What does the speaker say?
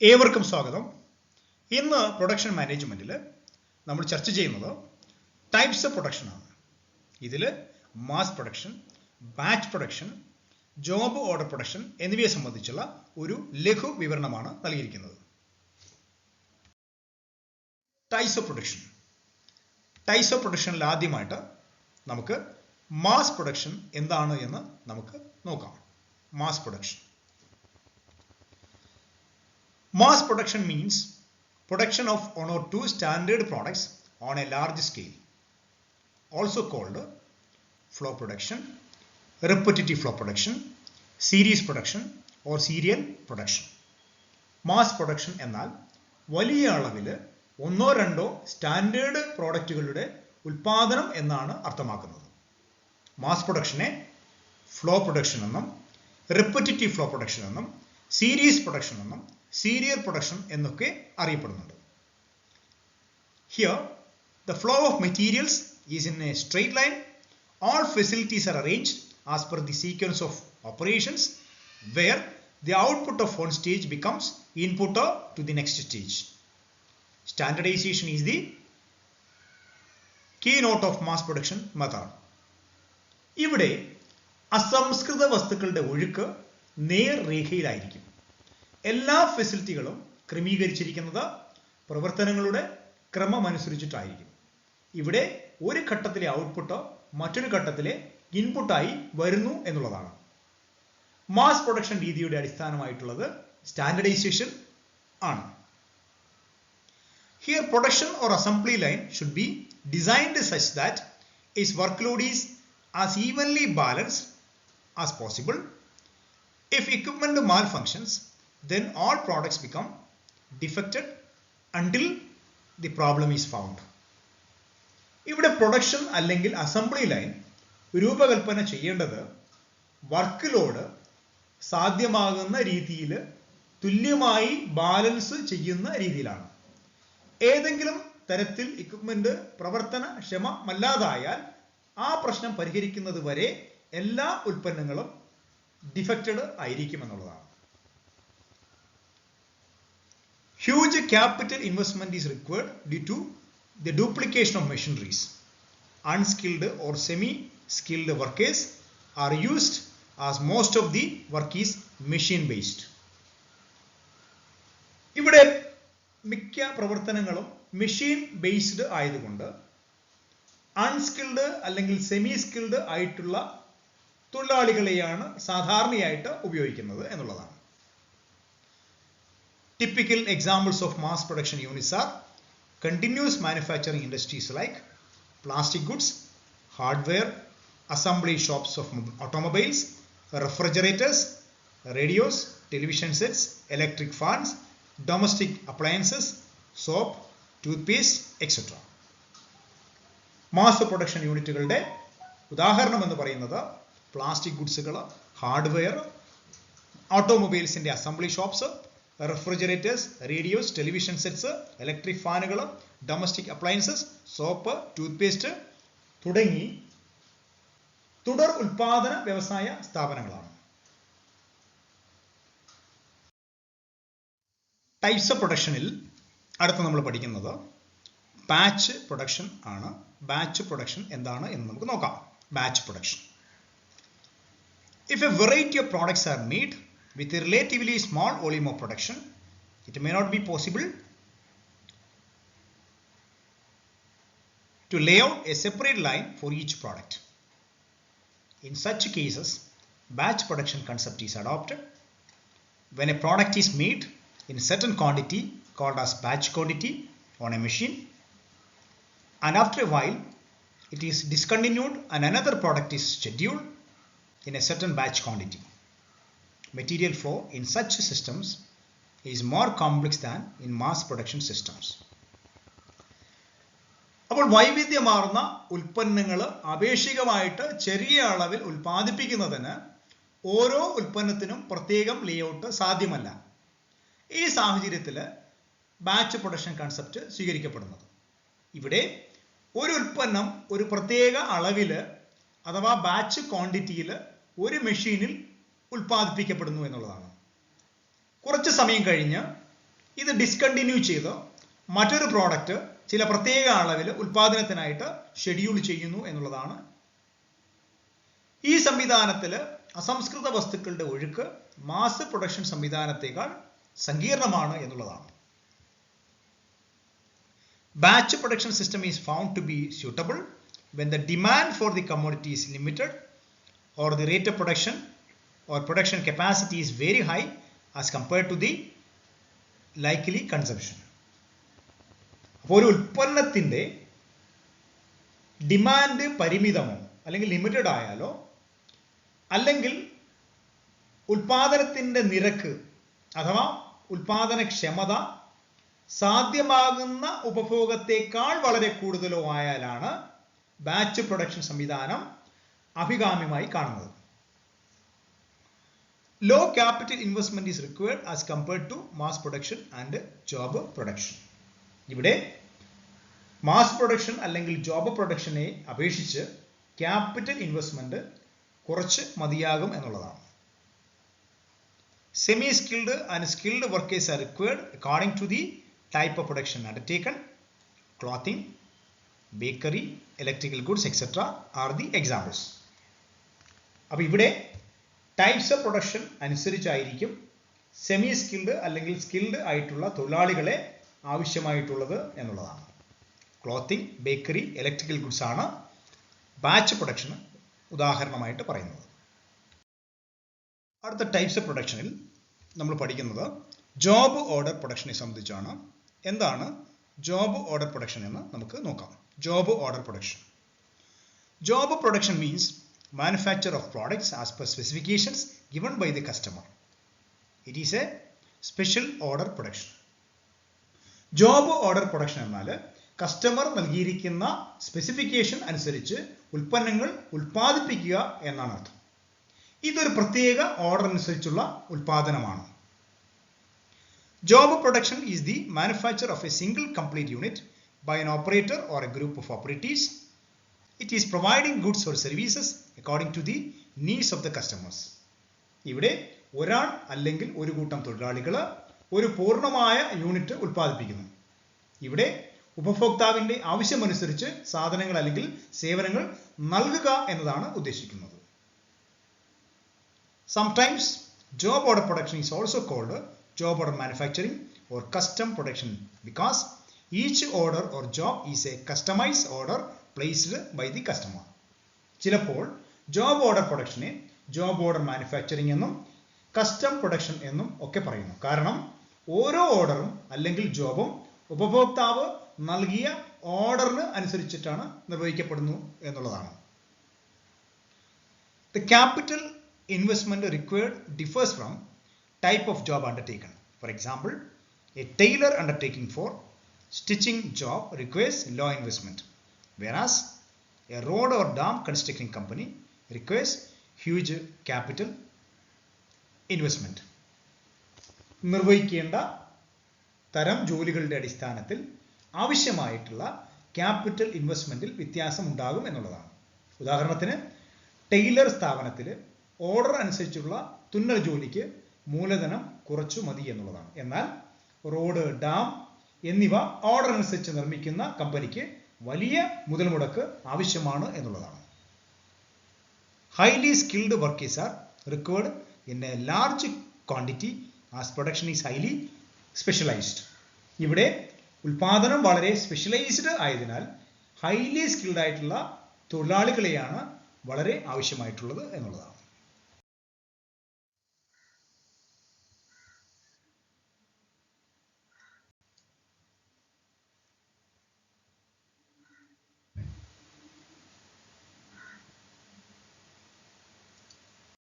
ഏവർക്കും സ്വാഗതം. ഇന്ന് പ്രൊഡക്ഷൻ മാനേജ്മെന്റിൽ നമ്മൾ ചർച്ച ചെയ്യുന്നത് ടൈപ്സ് ഓഫ് പ്രൊഡക്ഷൻ ആണ്. ഇതിൽ mass production, batch production, job order production എന്നിവയെ സംബന്ധിച്ചുള്ള ഒരു ലഘു വിവരണമാണ് നൽകിയിരിക്കുന്നത്. Types of production. Types of പ്രൊഡക്ഷനിൽ ആദ്യമായിട്ട് നമുക്ക് മാസ് പ്രൊഡക്ഷൻ എന്താണ് എന്ന് നമുക്ക് നോക്കാം. Mass production. Mass production means production of one or two standard products on a large scale, also called flow production, repetitive flow production, series production or serial production. Mass production എന്നാൽ വലിയ അളവിൽ ഒന്നോ രണ്ടോ standard പ്രോഡക്റ്റുകളുടെ ഉൽപാദനം എന്നാണ് അർത്ഥമാക്കുന്നത്. Mass പ്രൊഡക്ഷനെ flow production എന്നും റിപ്പറ്റീവ് flow production എന്നും സീരീസ് പ്രൊഡക്ഷൻ എന്നും serial production എന്നൊക്കെ അറിയപ്പെടുന്നുണ്ട്. Here the flow of materials is in a straight line. All facilities are arranged as per the sequence of operations where the output of one stage becomes input to the next stage. Standardization is the keynote of mass production method. ഇവിടെ അസംസ്കൃത വസ്തുക്കളുടെ ഒഴുക്ക് നേർരേഖയിലായിരിക്കും. എല്ലാ ഫെസിലിറ്റികളും ക്രമീകരിച്ചിരിക്കുന്നത് പ്രവർത്തനങ്ങളുടെ ക്രമമനുസരിച്ചിട്ടായിരിക്കും. ഇവിടെ ഒരു ഘട്ടത്തിലെ ഔട്ട്പുട്ട് മറ്റൊരു ഘട്ടത്തിലെ ഇൻപുട്ടായി വരുന്നു എന്നുള്ളതാണ്. മാസ് പ്രൊഡക്ഷൻ രീതിയുടെ അടിസ്ഥാനമായിട്ടുള്ളത് സ്റ്റാൻഡർഡൈസേഷൻ ആണ്. Here production or assembly line should be designed such that its workload is as evenly balanced as possible. If equipment malfunctions, then all products become defected until the problem is found. ഇവിടെ production അല്ലെങ്കിൽ assembly line രൂപകൽപ്പന ചെയ്യേണ്ടത് work load സാധ്യമാകുന്ന രീതിയിൽ തുല്യമായി balance ചെയ്യുന്ന രീതിയിലാണ്. ഏതെങ്കിലും തരത്തിൽ ഇക്വിപ്മെന്റ് പ്രവർത്തനക്ഷമമല്ലാതായാൽ ആ പ്രശ്നം പരിഹരിക്കുന്നത് വരെ എല്ലാ ഉൽപ്പന്നങ്ങളും ഡിഫക്റ്റഡ് ആയിരിക്കും എന്നുള്ളതാണ്. Huge capital investment is required due to the duplication of machineries. Unskilled or semi-skilled workers are used as most of the work is machine based. ഇവിടെ മിക്ക പ്രവർത്തനങ്ങളും മെഷീൻ ബേസ്ഡ് ആയതുകൊണ്ട് അൺസ്കിൽഡ് അല്ലെങ്കിൽ സെമി സ്കിൽഡ് ആയിട്ടുള്ള തൊഴിലാളികളെയാണ് സാധാരണയായിട്ട് ഉപയോഗിക്കുന്നത് എന്നുള്ളതാണ്. Typical examples of mass production units are continuous manufacturing industries like plastic goods, hardware, assembly shops of automobiles, refrigerators, radios, television sets, electric fans, domestic appliances, soap, toothpaste, etc. Mass production യൂണിറ്റുകളുടെ ഉദാഹരണം എന്ന് പറയുന്നത് plastic ഗുഡ്സുകൾ, hardware, ഓട്ടോമൊബൈൽസിന്റെ assembly shops, refrigerators, radios, television sets, electric ഫാനുകൾ, domestic appliances, soap, toothpaste തുടങ്ങി തുടർ ഉൽപാദന വ്യവസായ സ്ഥാപനങ്ങളാണ്. ടൈപ്സ് ഓഫ് പ്രൊഡക്ഷനിൽ അടുത്ത് നമ്മൾ പഠിക്കുന്നത് ബാച്ച് പ്രൊഡക്ഷൻ ആണ്. ബാച്ച് പ്രൊഡക്ഷൻ എന്താണ് എന്ന് നമുക്ക് നോക്കാം. Batch production. If a variety of products are made with a relatively small volume of production, it may not be possible to lay out a separate line for each product. In such cases, batch production concept is adopted. When a product is made in a certain quantity called as batch quantity on a machine, and after a while it is discontinued and another product is scheduled in a certain batch quantity. Material flow in such systems is more complex than in mass production systems. അപ്പോൾ വൈവിധ്യമാർന്ന ഉൽപ്പന്നങ്ങൾ ആപേക്ഷികമായിട്ട് ചെറിയ അളവിൽ ഉൽപ്പാദിപ്പിക്കുന്നതിന് ഓരോ ഉൽപ്പന്നത്തിനും പ്രത്യേകം layout സാധ്യമല്ല. ഈ സാഹചര്യത്തിൽ ബാച്ച് പ്രൊഡക്ഷൻ കൺസെപ്റ്റ് സ്വീകരിക്കപ്പെടുന്നത്. ഇവിടെ ഒരു ഉൽപ്പന്നം ഒരു പ്രത്യേക അളവിൽ അഥവാ ബാച്ച് ക്വാണ്ടിറ്റിയിൽ ഒരു മെഷീനിൽ ഉൽപ്പാദിപ്പിക്കപ്പെടുന്നു എന്നുള്ളതാണ്. കുറച്ച് സമയം കഴിഞ്ഞ് ഇത് ഡിസ്കണ്ടിന്യൂ ചെയ്ത് മറ്റൊരു പ്രോഡക്റ്റ് ചില പ്രത്യേക അളവിൽ ഉൽപാദനത്തിനായിട്ട് ഷെഡ്യൂൾ ചെയ്യുന്നു എന്നുള്ളതാണ്. ഈ സംവിധാനത്തിൽ അസംസ്കൃത വസ്തുക്കളുടെ ഒഴുക്ക് മാസ് പ്രൊഡക്ഷൻ സംവിധാനത്തേക്കാൾ സങ്കീർണമാണ് എന്നുള്ളതാണ്. Batch production system is found to be suitable when the demand for the commodity is limited or the rate of production or production capacity is very high as compared to the likely consumption. അപ്പോൾ ഒരു ഉൽപ്പന്നത്തിൻ്റെ demand പരിമിതമോ അല്ലെങ്കിൽ limited ആയാലോ അല്ലെങ്കിൽ ഉൽപാദനത്തിൻ്റെ നിരക്ക് അഥവാ ഉൽപാദനക്ഷമത സാധ്യമാകുന്ന ഉപഭോഗത്തേക്കാൾ വളരെ കൂടുതലോ ആയാലാണ് ബാച്ച് പ്രൊഡക്ഷൻ സംവിധാനം അഭികാമ്യമായി കാണുന്നത്. Low capital investment is required as compared to mass production and job production. ഇവിടെ മാസ് പ്രൊഡക്ഷൻ അല്ലെങ്കിൽ ജോബ് പ്രൊഡക്ഷനെ അപേക്ഷിച്ച് ക്യാപിറ്റൽ ഇൻവെസ്റ്റ്മെന്റ് കുറച്ച് മതിയാകും എന്നുള്ളതാണ്. Semi skilled and skilled workers are required according to the type of production undertaken. Clothing, bakery, electrical goods, etc. are the examples. അപ്പോൾ ഇവിടെ types of production അനുസരിച്ചായിരിക്കും semi skilled അല്ലെങ്കിൽ skilled ആയിട്ടുള്ള തൊഴിലാളികളെ ആവശ്യമായിട്ടുള്ളത് എന്നുള്ളതാണ്. ക്ലോത്തിങ്, ബേക്കറി, ഇലക്ട്രിക്കൽ ഗുഡ്സ് ആണ് batch production ഉദാഹരണമായിട്ട് പറയുന്നത്. അടുത്ത ടൈപ്സ് ഓഫ് പ്രൊഡക്ഷനിൽ നമ്മൾ പഠിക്കുന്നത് ജോബ് ഓർഡർ പ്രൊഡക്ഷനെ സംബന്ധിച്ചാണ്. എന്താണ് ജോബ് ഓർഡർ പ്രൊഡക്ഷൻ എന്ന് നമുക്ക് നോക്കാം. Job order production. Job production means manufacture of products as per specifications given by the customer. It is a special order production. Job order production എന്നാൽ customer നൽകിയിരിക്കുന്ന specification അനുസരിച്ച് ഉൽപ്പന്നങ്ങൾ ഉൽപ്പാദിപ്പിക്കുക എന്നാണ് അർത്ഥം. ഇതൊരു പ്രത്യേക ഓർഡർ അനുസരിച്ചുള്ള ഉൽപ്പാദനമാണ്. Job production is the manufacture of a single complete unit by an operator or a group of operatives. It is providing goods or services according to the needs of the customers. ഇവിടെ ഒരാൾ അല്ലെങ്കിൽ ഒരു കൂട്ടം തൊഴിലാളികൾ ഒരു പൂർണ്ണമായ unit ഉൽപ്പാദിപ്പിക്കുന്നു. ഇവിടെ ഉപഭോക്താവിൻ്റെ ആവശ്യമനുസരിച്ച് സാധനങ്ങൾ അല്ലെങ്കിൽ സേവനങ്ങൾ നൽകുക എന്നതാണ് ഉദ്ദേശിക്കുന്നത്. Sometimes job order production is also called job order manufacturing or custom production because each order or job is a customized order placed by the customer. ചിലപ്പോൾ ജോബ് ഓർഡർ പ്രൊഡക്ഷനെ ജോബ് ഓർഡർ മാനുഫാക്ചറിംഗ് എന്നും custom production എന്നും ഒക്കെ പറയുന്നു. കാരണം ഓരോ ഓർഡറും അല്ലെങ്കിൽ ജോബും ഉപഭോക്താവ് നൽകിയ ഓർഡറിന് അനുസരിച്ചിട്ടാണ് നിർവഹിക്കപ്പെടുന്നു എന്നുള്ളതാണ്. The capital investment required differs from type of job undertaken. For example, a tailor undertaking for stitching job requires low investment, whereas a road or dam constructing company requires huge capital investment. നിർവഹിക്കേണ്ട തരം ജോലികളുടെ അടിസ്ഥാനത്തിൽ ആവശ്യമായിട്ടുള്ള capital ഇൻവെസ്റ്റ്മെന്റിൽ വ്യത്യാസം ഉണ്ടാകും എന്നുള്ളതാണ്. ഉദാഹരണത്തിന് Taylor സ്ഥാപനത്തിൽ order അനുസരിച്ചുള്ള തുന്നൽ ജോലിക്ക് മൂലധനം കുറച്ചു മതി എന്നുള്ളതാണ്. എന്നാൽ റോഡ്, ഡാം എന്നിവ ഓർഡർ അനുസരിച്ച് നിർമ്മിക്കുന്ന കമ്പനിക്ക് വലിയ മുതൽ മുടക്ക് ആവശ്യമാണ് എന്നുള്ളതാണ്. Highly skilled workers are required in a large quantity as production is highly specialized. ഇവിടെ ഉൽപാദനം വളരെ സ്പെഷ്യലൈസ്ഡ് ആയതിനാൽ ഹൈലി സ്കിൽഡ് ആയിട്ടുള്ള തൊഴിലാളികളെയാണ് വളരെ ആവശ്യമായിട്ടുള്ളത് എന്നുള്ളതാണ്.